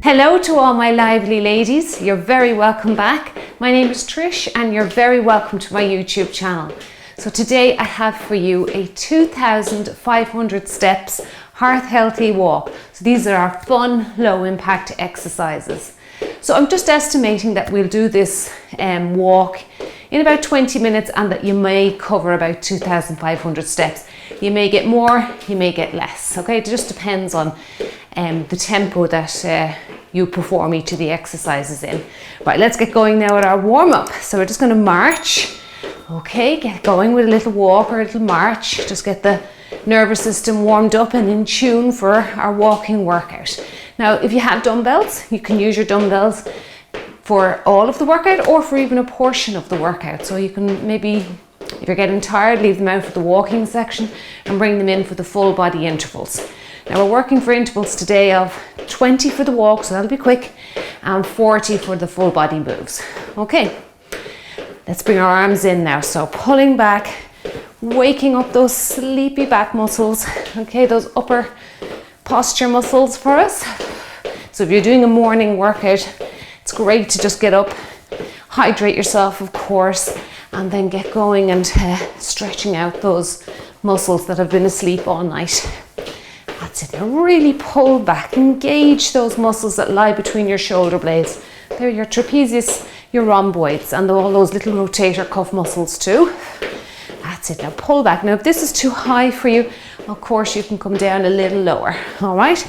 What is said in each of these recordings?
Hello to all my lively ladies, you're very welcome back. My name is Trish and you're very welcome to my YouTube channel. So today I have for you a 2,500 steps heart healthy walk. So these are our fun, low impact exercises. So I'm just estimating that we'll do this walk in about 20 minutes and that you may cover about 2,500 steps. You may get more, you may get less, okay? It just depends on the tempo that you perform each of the exercises in. Right, let's get going now with our warm-up. So we're just going to march, okay? Get going with a little walk or a little march. Just get the nervous system warmed up and in tune for our walking workout. Now, if you have dumbbells, you can use your dumbbells for all of the workout or for even a portion of the workout. So you can maybe, if you're getting tired, leave them out for the walking section and bring them in for the full body intervals. Now we're working for intervals today of 20 for the walk, so that'll be quick, and 40 for the full body moves. Okay, let's bring our arms in now. So pulling back, waking up those sleepy back muscles, okay, those upper posture muscles for us. So if you're doing a morning workout, it's great to just get up, hydrate yourself, of course, and then get going and stretching out those muscles that have been asleep all night. That's it. Now really pull back, engage those muscles that lie between your shoulder blades. They're your trapezius, your rhomboids, and all those little rotator cuff muscles too. That's it. Now pull back. Now if this is too high for you, of course you can come down a little lower. All right.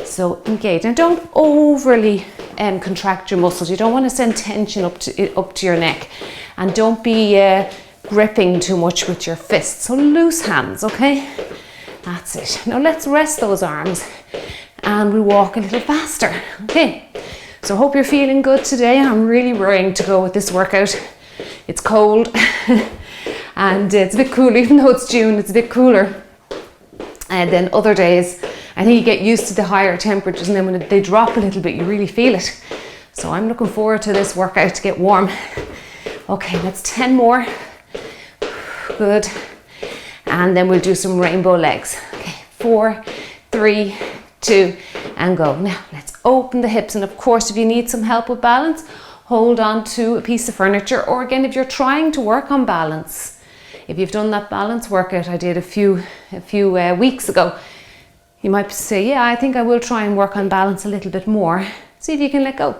So engage, and don't overly contract your muscles. You don't want to send tension up to your neck, and don't be gripping too much with your fists. So loose hands, okay? That's it. Now let's rest those arms and we walk a little faster. Okay. So hope you're feeling good today. I'm really raring to go with this workout. It's cold and it's a bit cool, even though it's June, it's a bit cooler. And then other days, I think you get used to the higher temperatures, and then when they drop a little bit, you really feel it. So I'm looking forward to this workout to get warm. Okay, that's 10 more. Good. And then we'll do some rainbow legs. Okay, 4, 3, 2, and go. Now let's open the hips, and of course if you need some help with balance, hold on to a piece of furniture, or again if you're trying to work on balance. If you've done that balance workout I did a few weeks ago, you might say, yeah, I think I will try and work on balance a little bit more. See if you can let go.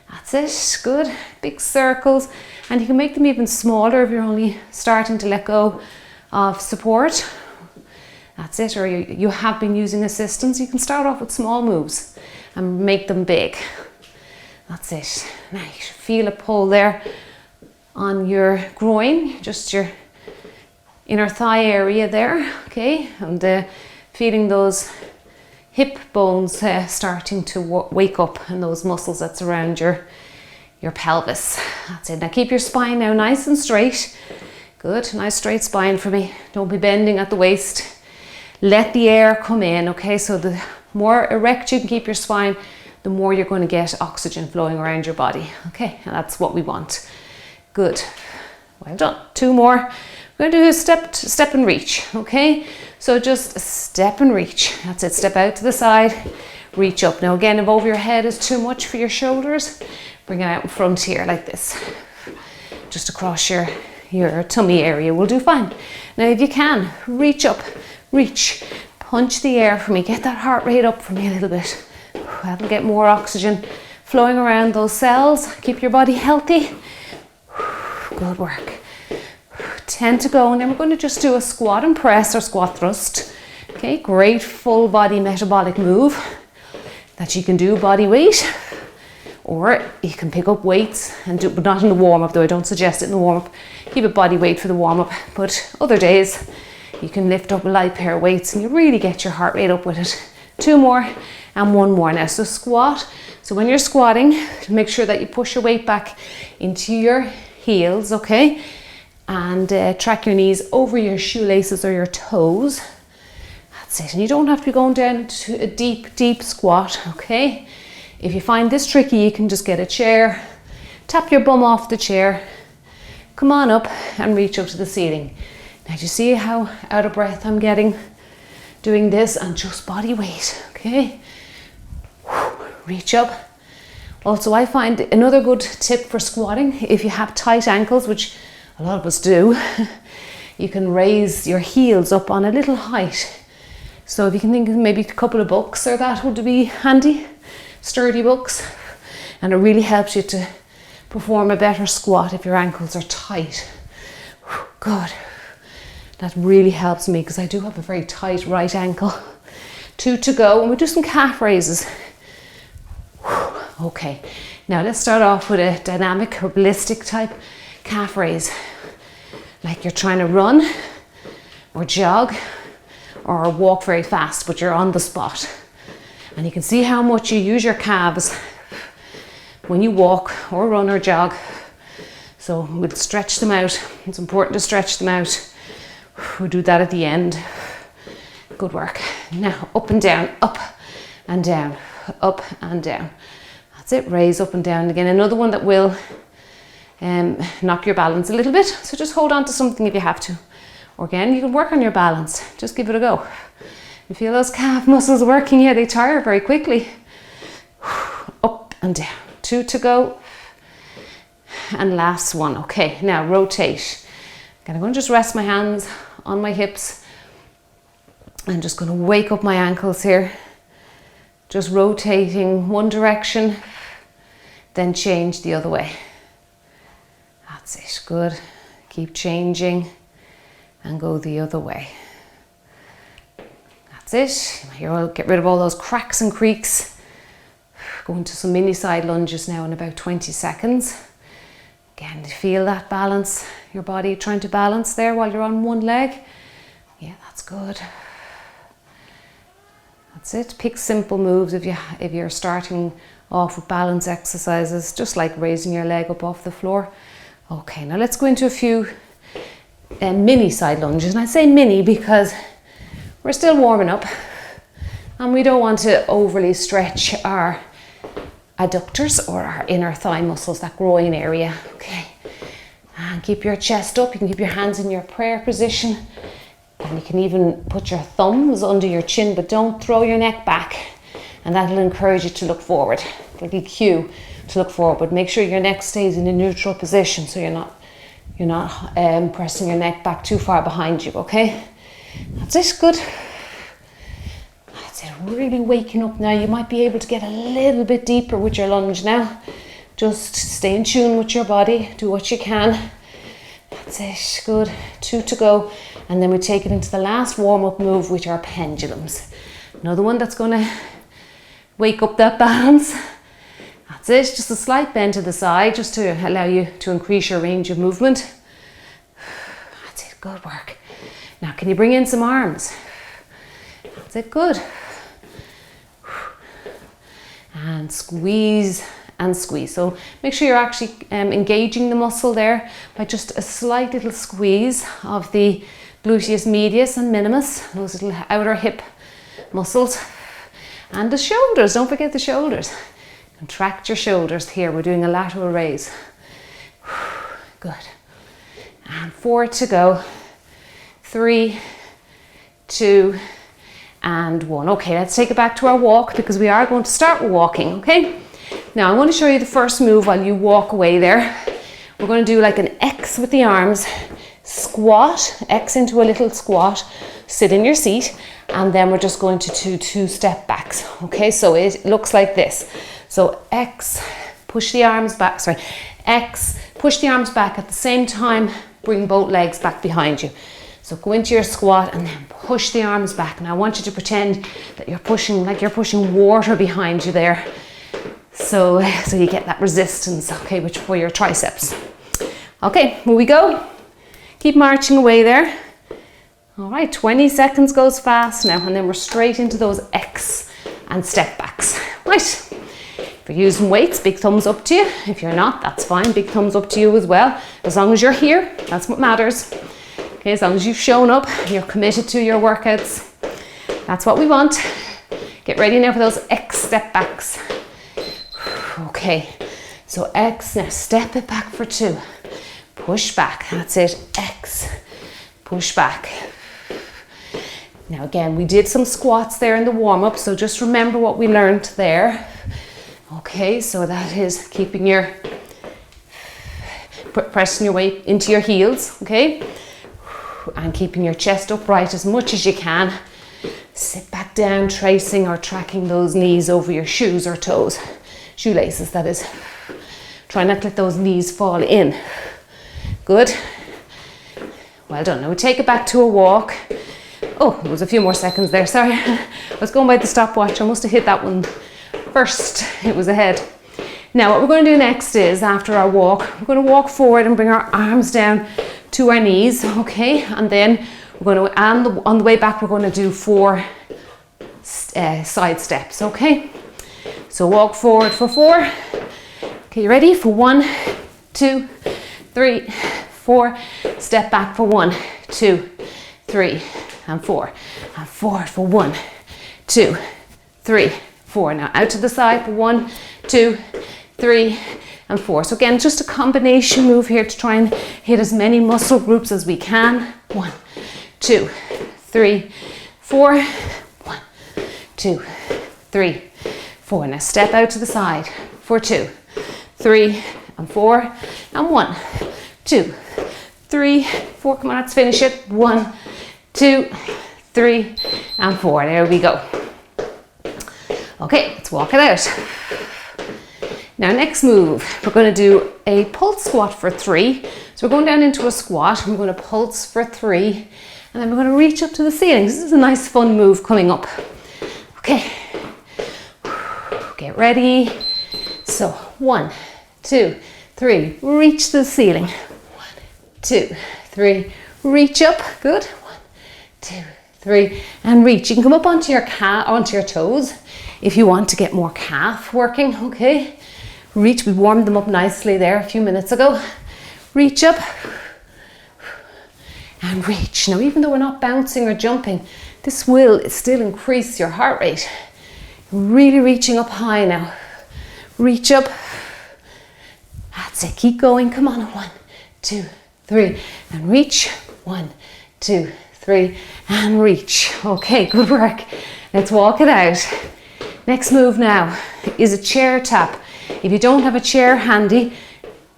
That's it, good. Big circles, and you can make them even smaller if you're only starting to let go of support. That's it, or you have been using assistance. You can start off with small moves and make them big. That's it. Now you should feel a pull there on your groin, just your inner thigh area there, okay, and feeling those hip bones starting to wake up, and those muscles that surround your pelvis. That's it. Now keep your spine now nice and straight. Good, nice straight spine for me. Don't be bending at the waist. Let the air come in, okay? So the more erect you can keep your spine, the more you're going to get oxygen flowing around your body, okay? And that's what we want. Good, well done. 2 more. We're going to do a step and reach, okay? So just step and reach. That's it, step out to the side, reach up. Now again, if over your head is too much for your shoulders, bring it out in front here like this. Just across your tummy area will do fine. Now if you can, reach up, reach, punch the air for me, get that heart rate up for me a little bit. That'll get more oxygen flowing around those cells, keep your body healthy. Good work. 10 to go, and then we're going to just do a squat and press or squat thrust. Okay, great full body metabolic move that you can do body weight, or you can pick up weights and do, but not in the warm-up though. I don't suggest it in the warm-up. Keep it body weight for the warm-up, but other days you can lift up a light pair of weights and you really get your heart rate up with it. 2 more and 1 more now. So squat. So when you're squatting, make sure that you push your weight back into your heels, okay? And track your knees over your shoelaces or your toes. That's it. And you don't have to be going down into a deep squat, okay? If you find this tricky, you can just get a chair, tap your bum off the chair, come on up and reach up to the ceiling. Now do you see how out of breath I'm getting doing this, and just body weight, okay? reach up. Also, I find another good tip for squatting, if you have tight ankles, which a lot of us do, you can raise your heels up on a little height. So if you can think of maybe a couple of books or that would be handy, sturdy books, and it really helps you to perform a better squat if your ankles are tight. Good. That really helps me because I do have a very tight right ankle. 2 to go, and we'll do some calf raises. Okay, now let's start off with a dynamic or ballistic type calf raise. Like you're trying to run or jog or walk very fast, but you're on the spot. And you can see how much you use your calves when you walk or run or jog. So we'll stretch them out. It's important to stretch them out. We'll do that at the end. Good work. Now up and down, up and down, up and down. That's it, raise up and down again. Another one that will knock your balance a little bit. So just hold on to something if you have to. Or again, you can work on your balance. Just give it a go. You feel those calf muscles working, yeah, they tire very quickly. Up and down. 2 to go. And last one. Okay, now rotate. I'm going to just rest my hands on my hips. I'm just going to wake up my ankles here. Just rotating one direction, then change the other way. That's it, good. Keep changing and go the other way. That's it. Here I'll get rid of all those cracks and creaks. Go into some mini side lunges now in about 20 seconds. Again, feel that balance, your body trying to balance there while you're on one leg. Yeah, that's good. That's it. Pick simple moves if you're starting off with balance exercises, just like raising your leg up off the floor. Okay, now let's go into a few mini side lunges. And I say mini because we're still warming up and we don't want to overly stretch our adductors or our inner thigh muscles, that groin area. Okay, and keep your chest up. You can keep your hands in your prayer position. And you can even put your thumbs under your chin, but don't throw your neck back. And that'll encourage you to look forward. It'll cue to look forward, but make sure your neck stays in a neutral position so you're not pressing your neck back too far behind you, okay? That's it, good. That's it, really waking up now. You might be able to get a little bit deeper with your lunge now. Just stay in tune with your body, do what you can. That's it, good. 2 to go. And then we take it into the last warm-up move with our pendulums. Another one that's going to wake up that balance. That's it, just a slight bend to the side just to allow you to increase your range of movement. That's it, good work. Now can you bring in some arms? That's it, good. And squeeze and squeeze. So make sure you're actually engaging the muscle there by just a slight little squeeze of the gluteus medius and minimus, those little outer hip muscles. And the shoulders, don't forget the shoulders. Contract your shoulders here. We're doing a lateral raise. Good. And 4 to go. 3, 2, and 1. Okay, let's take it back to our walk because we are going to start walking, okay? Now I'm going to show you the first move while you walk away there. We're going to do like an X with the arms, squat, X into a little squat, sit in your seat, and then we're just going to do 2 step backs. Okay, so it looks like this. So X, push the arms back, sorry, X, push the arms back at the same time, bring both legs back behind you. So go into your squat and then push the arms back. And I want you to pretend that you're pushing, like you're pushing water behind you there. So you get that resistance, okay, which for your triceps. Okay, here we go. Keep marching away there. All right, 20 seconds goes fast now, and then we're straight into those X and step backs. Right, if you're using weights, big thumbs up to you. If you're not, that's fine, big thumbs up to you as well. As long as you're here, that's what matters. Okay, as long as you've shown up, you're committed to your workouts. That's what we want. Get ready now for those X step backs. Okay, so X, now step it back for 2. Push back, that's it, X, push back. Now again, we did some squats there in the warm-up, so just remember what we learned there. Okay, so that is keeping your, pressing your weight into your heels, okay? And keeping your chest upright as much as you can. Sit back down, tracing or tracking those knees over your shoes or toes. Shoelaces, that is. Try not to let those knees fall in. Good. Well done. Now we take it back to a walk. Oh, there was a few more seconds there, sorry. I was going by the stopwatch. I must have hit that one first. It was ahead. Now what we're going to do next is, after our walk, we're going to walk forward and bring our arms down to our knees, okay? And then we're going to, on the way back, we're going to do 4 side steps, okay? So walk forward for 4. Okay, you ready? For 1, 2, 3, 4. Step back for 1, 2, 3, and 4. And forward for 1, 2, 3, 4. Now out to the side for 1, 2, 3, and 4. So again, just a combination move here to try and hit as many muscle groups as we can. 1, 2, 3, 4. 1, 2, 3, 4. Now step out to the side for 2, 3, and 4. And 1, 2, 3, 4. Come on, let's finish it. 1, 2, 3, and 4. There we go. Okay, let's walk it out. Now next move, we're going to do a pulse squat for 3. So we're going down into a squat, and we're going to pulse for 3, and then we're going to reach up to the ceiling. This is a nice fun move coming up. Okay, get ready. So 1, 2, 3, reach the ceiling. 1, 2, 3, reach up. Good. 1, 2, 3, and reach. You can come up onto your toes if you want to get more calf working. Okay. Reach, we warmed them up nicely there a few minutes ago. Reach up and reach. Now, even though we're not bouncing or jumping, this will still increase your heart rate. Really reaching up high now. Reach up. That's it, keep going, come on. 1, 2, 3, and reach. 1, 2, 3, and reach. Okay, good work. Let's walk it out. Next move now is a chair tap. If you don't have a chair handy,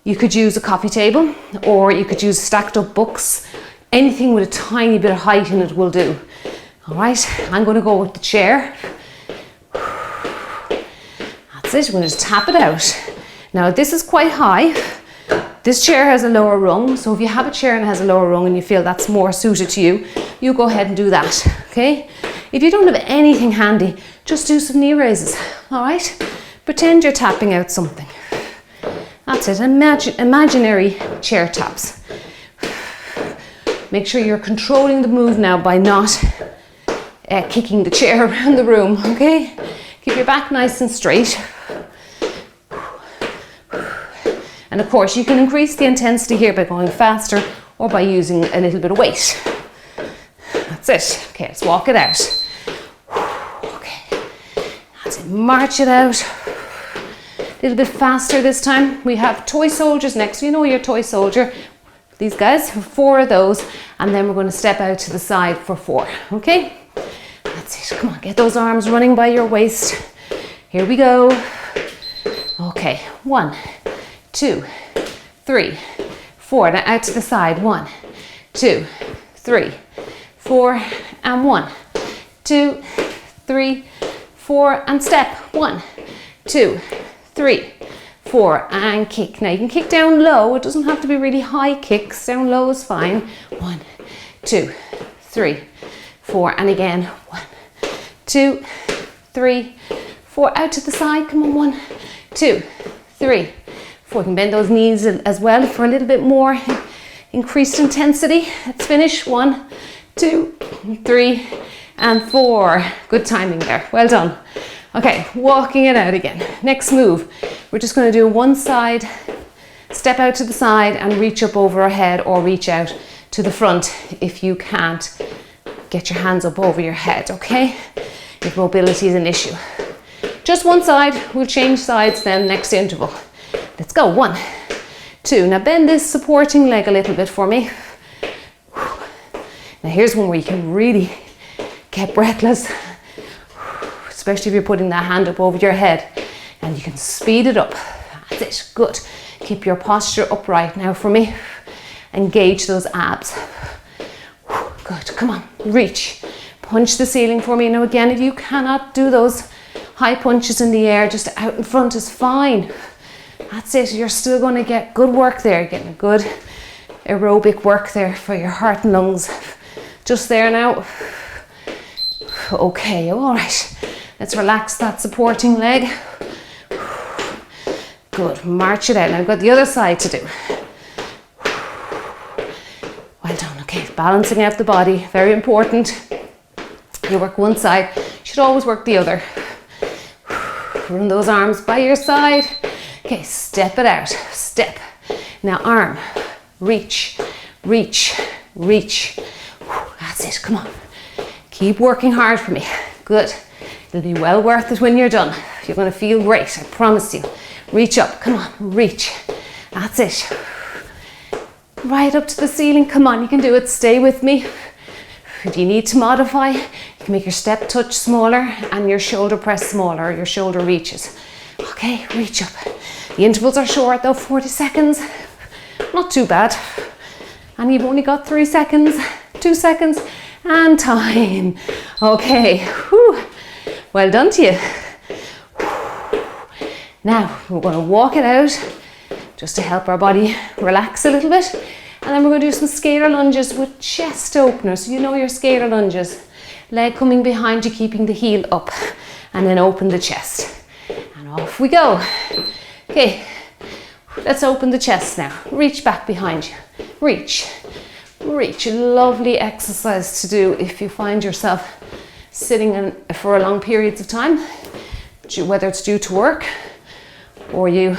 you could use a coffee table, or you could use stacked up books. Anything with a tiny bit of height in it will do. All right, I'm going to go with the chair. That's it, we're going to just tap it out. Now this is quite high. This chair has a lower rung, so if you have a chair and it has a lower rung and you feel that's more suited to you, you go ahead and do that, okay? If you don't have anything handy, just do some knee raises, all right? Pretend you're tapping out something. That's it, imaginary chair taps. Make sure you're controlling the move now by not kicking the chair around the room, okay? Keep your back nice and straight. And of course, you can increase the intensity here by going faster or by using a little bit of weight. That's it. Okay, let's walk it out. Okay, that's it. March it out. A little bit faster this time. We have toy soldiers next. You know your toy soldier. These guys, 4 of those. And then we're going to step out to the side for 4. Okay? That's it. Come on, get those arms running by your waist. Here we go. Okay, 1, 2, 3, 4. Now out to the side. 1, 2, 3, 4, and 1, 2, 3, 4, and step. 1, 2, 3, 4, and kick. Now you can kick down low. It doesn't have to be really high kicks. Down low is fine. 1, 2, 3, 4, and again. 1, 2, 3, 4. Out to the side. Come on. 1, 2, 3, 4. You can bend those knees as well for a little bit more increased intensity. Let's finish. 1, 2, 3, and 4. Good timing there. Well done. Okay, walking it out again. Next move, we're just going to do one side, step out to the side and reach up over our head, or reach out to the front if you can't get your hands up over your head, okay? If mobility is an issue. Just one side, we'll change sides then next interval. Let's go. 1, 2. Now bend this supporting leg a little bit for me. Now here's one where you can really get breathless, especially if you're putting that hand up over your head and you can speed it up. That's it, good. Keep your posture upright now for me. Engage those abs. Good, come on, reach. Punch the ceiling for me. Now again, if you cannot do those high punches in the air, just out in front is fine. That's it, you're still going to get good work there. You're getting a good aerobic work there for your heart and lungs. Just there now. Okay, all right. Let's relax that supporting leg. Good, march it out. Now I've got the other side to do. Well done, okay. Balancing out the body, very important. You work one side, you should always work the other. Run those arms by your side. Okay, step it out, step. Now arm, reach, reach, reach. That's it, come on. Keep working hard for me. Good. It'll be well worth it when you're done. You're going to feel great, I promise you. Reach up, come on, reach. That's it. Right up to the ceiling, come on, you can do it. Stay with me. If you need to modify, you can make your step touch smaller and your shoulder press smaller, your shoulder reaches. Okay, reach up. The intervals are short though, 40 seconds. Not too bad. And you've only got 3 seconds, 2 seconds, and time. Okay, whew. Well done to you. Now, we're going to walk it out just to help our body relax a little bit. And then we're going to do some scalar lunges with chest openers. You know your scalar lunges. Leg coming behind you, keeping the heel up. And then open the chest. And off we go. Okay, let's open the chest now. Reach back behind you. Reach, reach. A lovely exercise to do if you find yourself sitting for long periods of time, whether it's due to work or you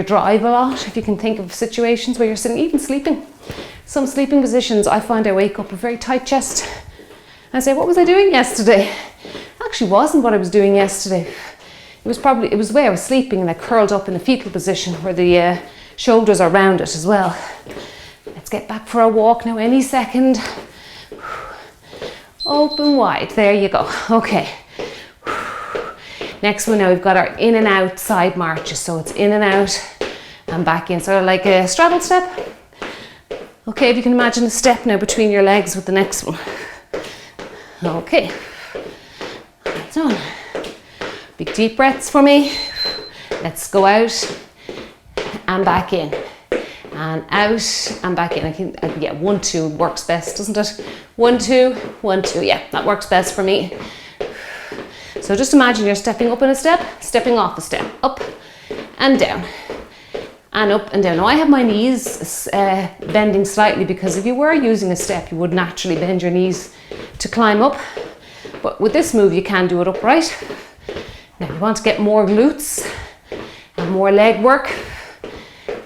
drive a lot. If you can think of situations where you're sitting, even sleeping. Some sleeping positions, I find I wake up with a very tight chest. I say, what was I doing yesterday? It actually wasn't what I was doing yesterday. It was the way I was sleeping, and I curled up in a fetal position where the shoulders are rounded as well. Let's get back for a walk now any second. Open wide, there you go. Okay. Next one now, we've got our in and out side marches. So it's in and out and back in, sort of like a straddle step. Okay, if you can imagine a step now between your legs with the next one. Okay, that's on. Big deep breaths for me. Let's go out and back in. And out and back in. I can, yeah, 1, 2 works best, doesn't it? 1, 2, 1, 2. Yeah, that works best for me. So just imagine you're stepping up in a step, stepping off a step, up and down, and up and down. Now I have my knees bending slightly because if you were using a step, you would naturally bend your knees to climb up. But with this move, you can do it upright. Now you want to get more glutes and more leg work.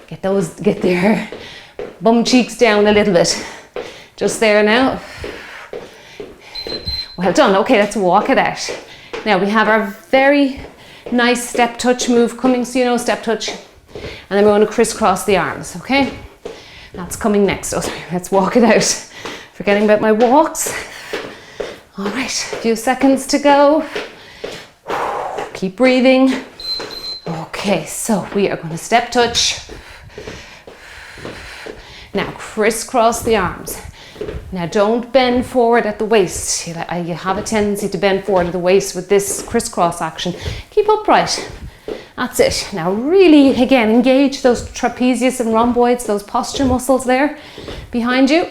Get their bum cheeks down a little bit. Just there now. Well done. Okay, let's walk it out. Now we have our very nice step touch move coming, so you know step touch. And then we're going to crisscross the arms, okay? That's coming next. Oh, sorry, let's walk it out. Forgetting about my walks. All right, a few seconds to go. Keep breathing. Okay, so we are going to step touch. Now crisscross the arms. Now don't bend forward at the waist. You have a tendency to bend forward at the waist with this crisscross action. Keep upright. That's it. Now really, again, engage those trapezius and rhomboids, those posture muscles there behind you.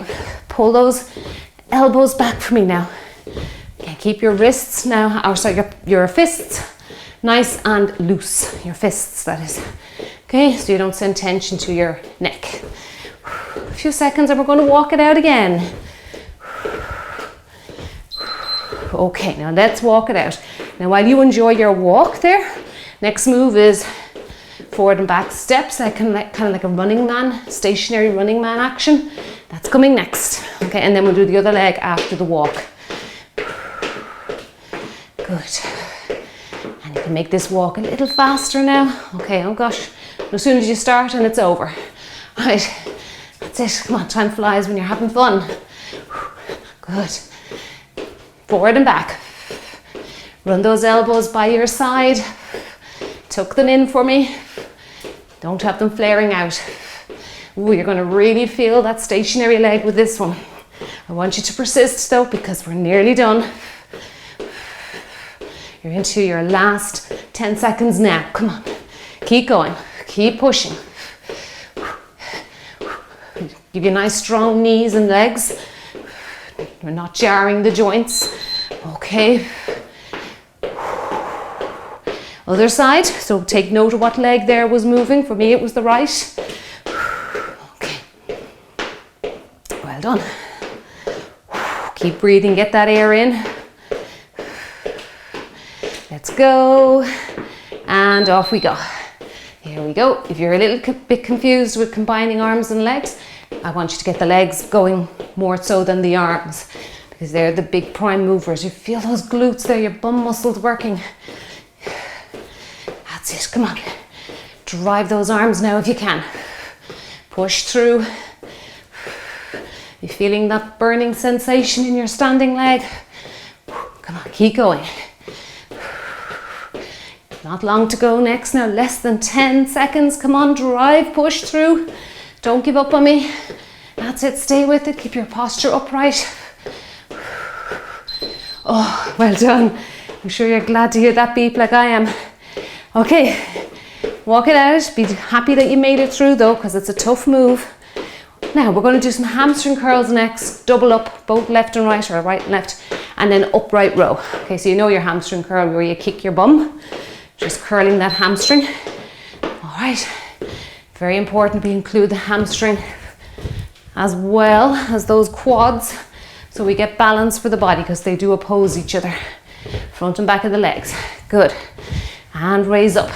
Pull those elbows back for me now. Okay, keep your wrists now, or sorry, your fists nice and loose. Your fists, that is. Okay, so you don't send tension to your neck. A few seconds and we're going to walk it out again. Okay, now let's walk it out. Now while you enjoy your walk there, next move is forward and back steps, kind of like a running man, stationary running man action. That's coming next. Okay, and then we'll do the other leg after the walk. Good. And you can make this walk a little faster now. Okay, oh gosh, as soon as you start and it's over. Right. That's it. Come on, time flies when you're having fun. Good. Forward and back. Run those elbows by your side. Tuck them in for me. Don't have them flaring out. Ooh, you're going to really feel that stationary leg with this one. I want you to persist though, because we're nearly done. You're into your last 10 seconds now. Come on. Keep going. Keep pushing. Give you nice strong knees and legs. We're not jarring the joints. Okay. Other side. So take note of what leg there was moving. For me, it was the right. Okay. Well done. Keep breathing. Get that air in. Let's go. And off we go. Here we go. If you're a little bit confused with combining arms and legs, I want you to get the legs going more so than the arms, because they're the big prime movers. You feel those glutes there, your bum muscles working. That's it, come on. Drive those arms now if you can. Push through. You feeling that burning sensation in your standing leg? Come on, keep going. Not long to go next now, less than 10 seconds. Come on, drive, push through. Don't give up on me. That's it, stay with it, keep your posture upright. Oh, well done. I'm sure you're glad to hear that beep like I am. Okay, walk it out. Be happy that you made it through though, because it's a tough move. Now we're going to do some hamstring curls next. Double up, both left and right, or right and left, and then upright row. Okay, so you know your hamstring curl where you kick your bum. Just curling that hamstring. All right. Very important we include the hamstring as well as those quads, so we get balance for the body, because they do oppose each other. Front and back of the legs. Good. And raise up.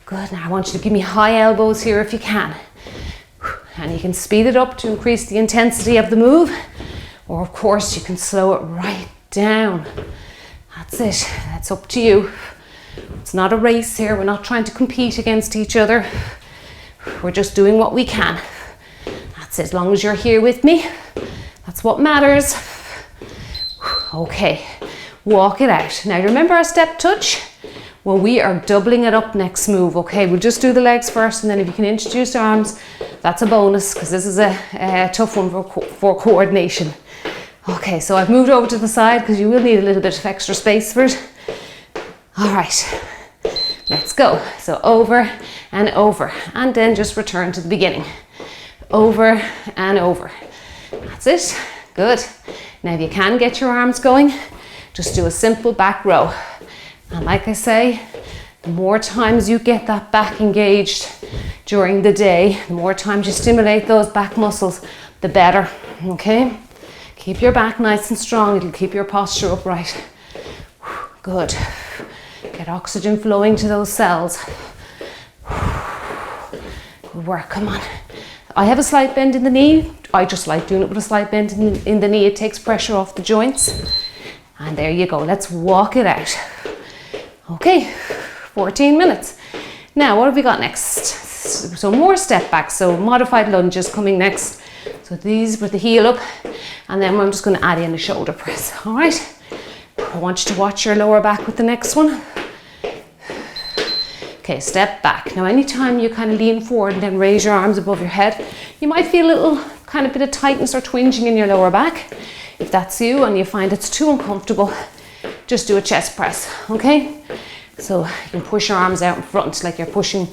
Good. Now I want you to give me high elbows here if you can. And you can speed it up to increase the intensity of the move, or of course you can slow it right down. That's it. That's up to you. It's not a race here. We're not trying to compete against each other. We're just doing what we can. That's it. As long as you're here with me, that's what matters. Okay, walk it out. Now remember our step touch? Well, we are doubling it up next move. Okay, we'll just do the legs first, and then if you can introduce arms, that's a bonus, because this is a tough one for coordination. Okay, so I've moved over to the side because you will need a little bit of extra space for it. All right, let's go. So over, and then just return to the beginning. Over and over. That's it. Good. Now if you can get your arms going, just do a simple back row. And like I say, the more times you get that back engaged during the day, the more times you stimulate those back muscles, the better. Okay? Keep your back nice and strong. It'll keep your posture upright. Good. Get oxygen flowing to those cells. Good work, come on. I have a slight bend in the knee. I just like doing it with a slight bend in the knee. It takes pressure off the joints. And there you go, let's walk it out. Okay, 14 minutes. Now, what have we got next? So more step back, so modified lunges coming next. So these with the heel up, and then I'm just gonna add in a shoulder press, all right? I want you to watch your lower back with the next one. Okay, step back. Now anytime you kind of lean forward and then raise your arms above your head, you might feel a little kind of bit of tightness or twinging in your lower back. If that's you and you find it's too uncomfortable, just do a chest press, okay? So you can push your arms out in front like you're pushing a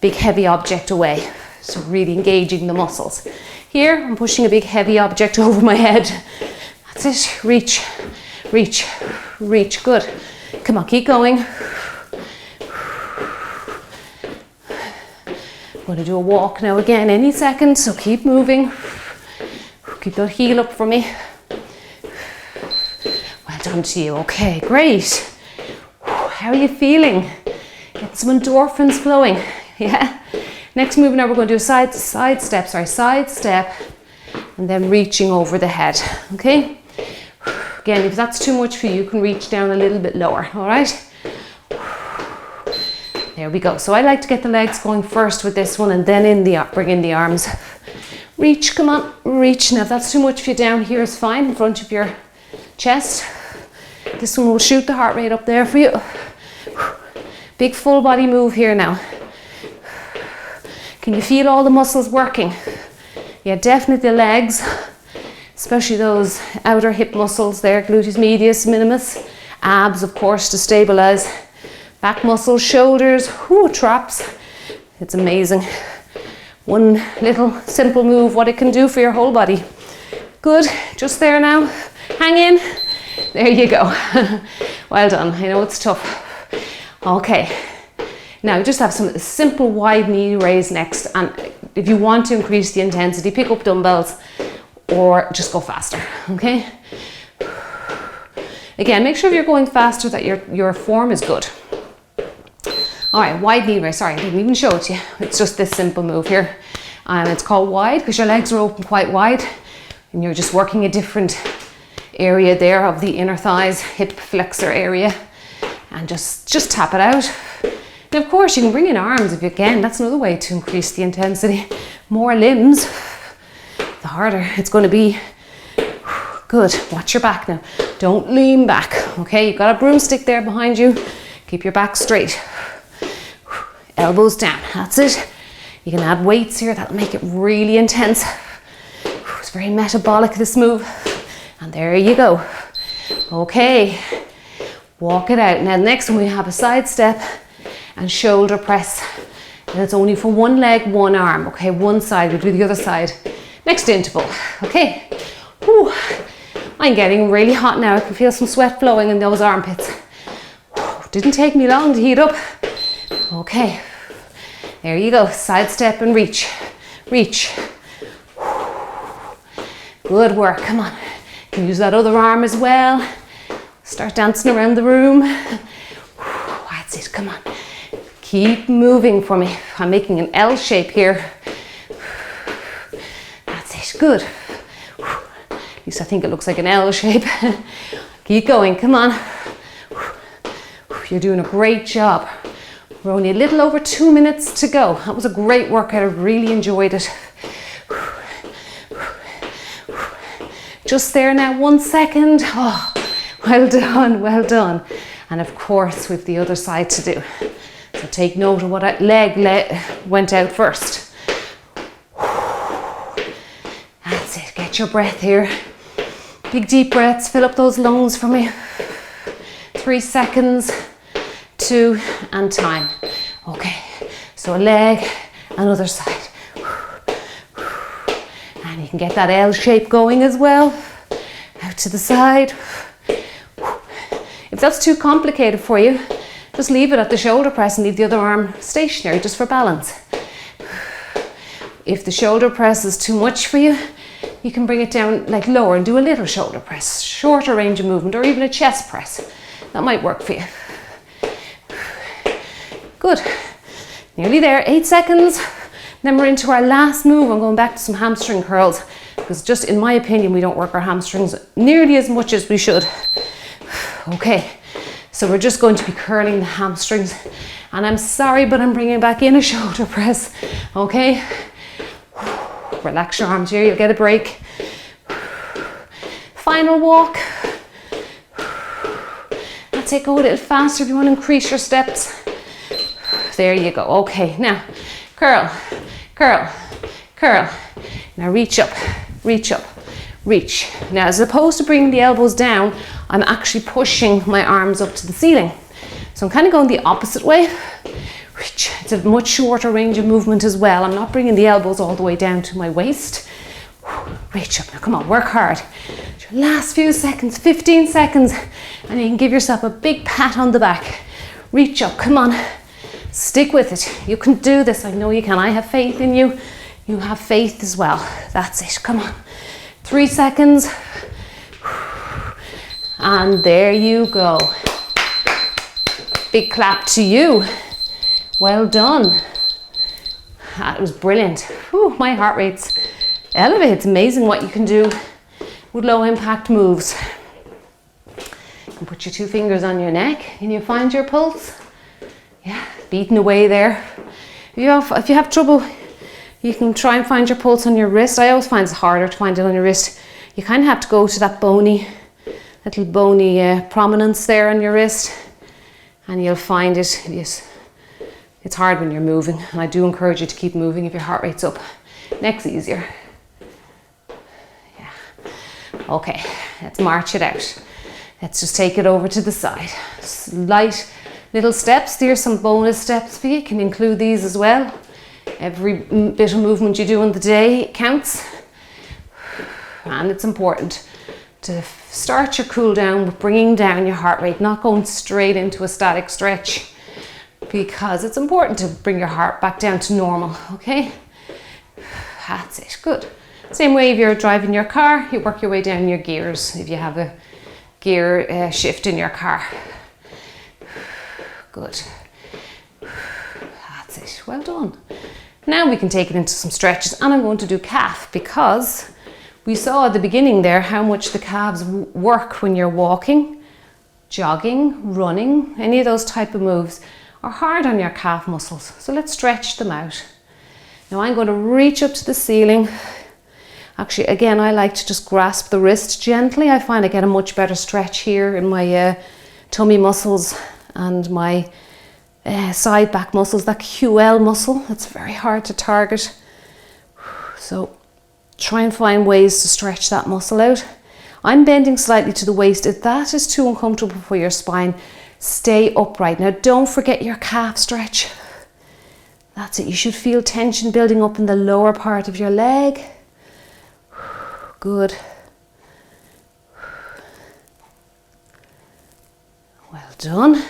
big heavy object away. So really engaging the muscles. Here, I'm pushing a big heavy object over my head. That's it, reach, reach, reach, good. Come on, keep going. I'm going to do a walk now again any second, so keep moving. Keep that heel up for me. Well done to you. Okay, great. How are you feeling? Get some endorphins flowing. Yeah. Next move now, we're going to do a side step, and then reaching over the head. Okay. Again, if that's too much for you, you can reach down a little bit lower. All right. There we go. So I like to get the legs going first with this one, and then bring in the arms. Reach, come on, reach. Now if that's too much for you down here, is fine, in front of your chest. This one will shoot the heart rate up there for you. Big full body move here now. Can you feel all the muscles working? Yeah, definitely the legs, especially those outer hip muscles there, gluteus medius, minimus. Abs, of course, to stabilize. Back muscles, shoulders, traps. It's amazing. One little simple move, what it can do for your whole body. Good, just there now. Hang in. There you go. Well done. I know it's tough. Okay. Now just have some simple wide knee raise next, and if you want to increase the intensity, pick up dumbbells or just go faster, okay? Again, make sure if you're going faster that your form is good. All right, wide knee raise. Sorry, I didn't even show it to you. It's just this simple move here. It's called wide because your legs are open quite wide and you're just working a different area there of the inner thighs, hip flexor area, and just tap it out. And of course, you can bring in arms if you can. That's another way to increase the intensity. More limbs, the harder it's going to be. Good. Watch your back now. Don't lean back. Okay, you've got a broomstick there behind you. Keep your back straight. Elbows down. That's it. You can add weights here. That'll make it really intense. It's very metabolic, this move. And there you go. Okay. Walk it out. Now, next one we have a side step and shoulder press, and it's only for one leg, one arm. Okay, one side, we'll do the other side. Next interval, okay. Whew. I'm getting really hot now. I can feel some sweat flowing in those armpits. Didn't take me long to heat up. Okay, there you go. Side step and reach, reach. Good work, come on. You can use that other arm as well. Start dancing around the room. That's it, come on. Keep moving for me. I'm making an L shape here. That's it, good. At least I think it looks like an L shape. Keep going, come on. You're doing a great job. We're only a little over 2 minutes to go. That was a great workout, I really enjoyed it. Just there now, 1 second. Oh, well done, well done. And of course, we've the other side to do. So take note of what leg went out first. That's it, get your breath here. Big deep breaths, fill up those lungs for me. 3 seconds, 2, and time. Okay, so a leg, another side. And you can get that L shape going as well. Out to the side. If that's too complicated for you, just leave it at the shoulder press and leave the other arm stationary just for balance. If the shoulder press is too much for you, you can bring it down like lower and do a little shoulder press, shorter range of movement, or even a chest press. That might work for you. Good. Nearly there, 8 seconds. Then we're into our last move. I'm going back to some hamstring curls because just in my opinion, we don't work our hamstrings nearly as much as we should. Okay, so we're just going to be curling the hamstrings, and I'm sorry, but I'm bringing back in a shoulder press. Okay, relax your arms here, you'll get a break. Final walk. Let's go a little faster if you want to increase your steps. There you go. Okay, now curl, curl, curl. Now reach up, reach up, reach. Now, as opposed to bringing the elbows down, I'm actually pushing my arms up to the ceiling. So I'm kind of going the opposite way. Reach. It's a much shorter range of movement as well. I'm not bringing the elbows all the way down to my waist. Reach up. Now come on, work hard. Your last few seconds, 15 seconds, and you can give yourself a big pat on the back. Reach up, come on. Stick with it. You can do this. I know you can. I have faith in you. You have faith as well. That's it. Come on. 3 seconds. And there you go. Big clap to you. Well done. That was brilliant. Whew, my heart rate's elevated. It's amazing what you can do with low impact moves. You can put your 2 fingers on your neck. Can you find your pulse? Yeah, beating away there. If you have trouble, you can try and find your pulse on your wrist. I always find it's harder to find it on your wrist. You kind of have to go to that little bony prominence there on your wrist, and you'll find it. Yes, it's hard when you're moving, and I do encourage you to keep moving if your heart rate's up. Neck's easier. Yeah. Okay, let's march it out. Let's just take it over to the side. Light little steps. There's some bonus steps for you. You can include these as well. Every bit of movement you do in the day counts. And it's important to start your cool down with bringing down your heart rate, not going straight into a static stretch, because it's important to bring your heart back down to normal, okay? That's it, good. Same way if you're driving your car, you work your way down your gears if you have a gear shift in your car. Good. That's it, well done. Now we can take it into some stretches, and I'm going to do calf, because we saw at the beginning there how much the calves work when you're walking, jogging, running. Any of those type of moves are hard on your calf muscles. So let's stretch them out. Now I'm going to reach up to the ceiling. Actually, again, I like to just grasp the wrist gently. I find I get a much better stretch here in my tummy muscles and my side back muscles, that QL muscle. It's very hard to target. So try and find ways to stretch that muscle out. I'm bending slightly to the waist. If that is too uncomfortable for your spine, stay upright. Now don't forget your calf stretch. That's it. You should feel tension building up in the lower part of your leg. Good. Well done.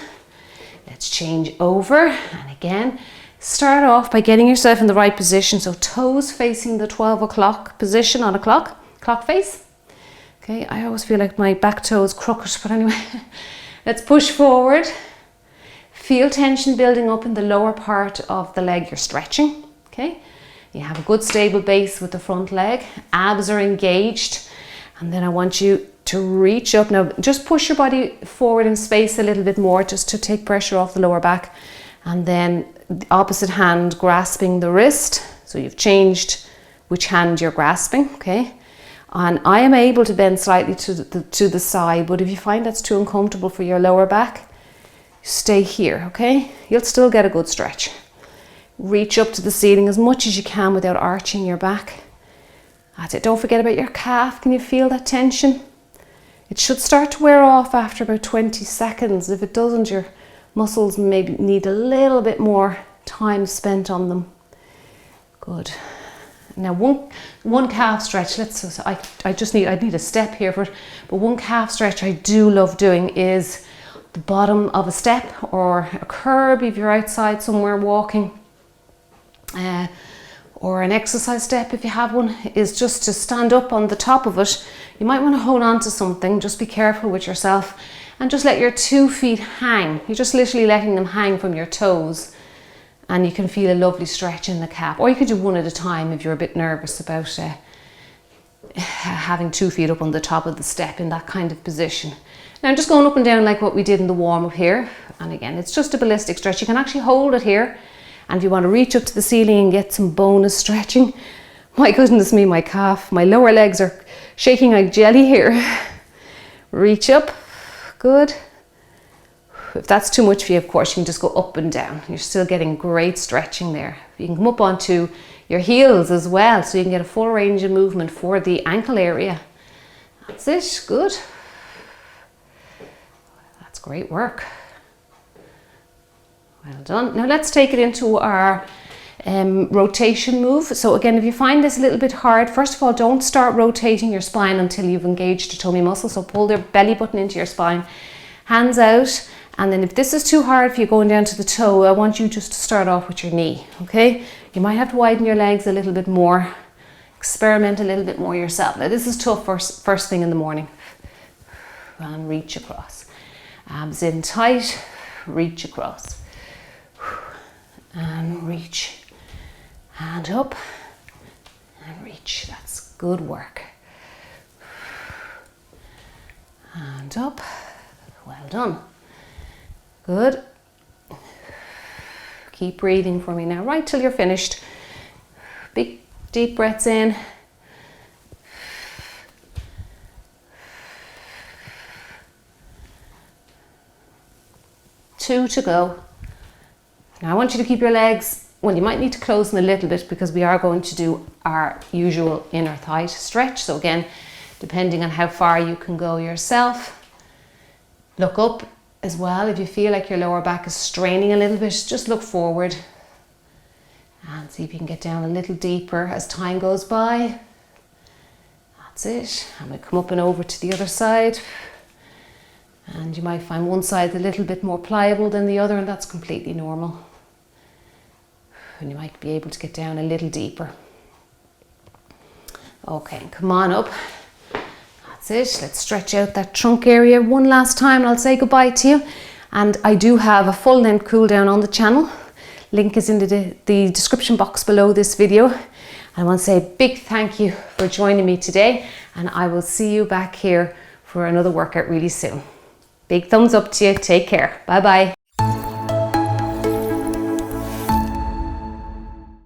Let's change over, and again, start off by getting yourself in the right position. So toes facing the 12 o'clock position on a clock face. Okay, I always feel like my back toe is crooked, but anyway, let's push forward. Feel tension building up in the lower part of the leg you're stretching. Okay, you have a good stable base with the front leg. Abs are engaged, and then I want you to reach up. Now just push your body forward in space a little bit more, just to take pressure off the lower back, and then the opposite hand grasping the wrist. So you've changed which hand you're grasping, okay? And I am able to bend slightly to the side, but if you find that's too uncomfortable for your lower back, stay here, okay? You'll still get a good stretch. Reach up to the ceiling as much as you can without arching your back. That's it. Don't forget about your calf. Can you feel that tension? It should start to wear off after about 20 seconds. If it doesn't, your muscles maybe need a little bit more time spent on them. Good. Now one calf stretch. I need a step here for it. But one calf stretch I do love doing is the bottom of a step or a curb if you're outside somewhere walking. Or an exercise step if you have one, is just to stand up on the top of it. You might want to hold on to something, just be careful with yourself, and just let your 2 feet hang. You're just literally letting them hang from your toes, and you can feel a lovely stretch in the calf. Or you could do one at a time if you're a bit nervous about having 2 feet up on the top of the step in that kind of position. Now I'm just going up and down like what we did in the warm-up here, and again it's just a ballistic stretch. You can actually hold it here. And if you want to reach up to the ceiling and get some bonus stretching, my goodness me, my calf, my lower legs are shaking like jelly here. Reach up, good. If that's too much for you, of course, you can just go up and down. You're still getting great stretching there. You can come up onto your heels as well, so you can get a full range of movement for the ankle area. That's it, good. That's great work. Well done. Now let's take it into our rotation move. So again, if you find this a little bit hard, first of all, don't start rotating your spine until you've engaged your tummy muscle. So pull the belly button into your spine, hands out. And then if this is too hard for you going down to the toe, I want you just to start off with your knee, okay? You might have to widen your legs a little bit more. Experiment a little bit more yourself. Now this is tough first thing in the morning. And reach across. Abs in tight, reach across. And reach, hand up and reach. That's good work. Hand up, well done. Good. Keep breathing for me now, right till you're finished. Big deep breaths in. Two to go. Now I want you to keep your legs, well, you might need to close them a little bit because we are going to do our usual inner thigh stretch. So again, depending on how far you can go yourself, look up as well. If you feel like your lower back is straining a little bit, just look forward and see if you can get down a little deeper as time goes by. That's it. And we come up and over to the other side. And you might find one side a little bit more pliable than the other, and that's completely normal. And you might be able to get down a little deeper. Okay, come on up. That's it. Let's stretch out that trunk area one last time and I'll say goodbye to you. And I do have a full length cool down on the channel. Link is in the description box below this video. I want to say a big thank you for joining me today, and I will see you back here for another workout really soon. Big thumbs up to you. Take care. Bye bye.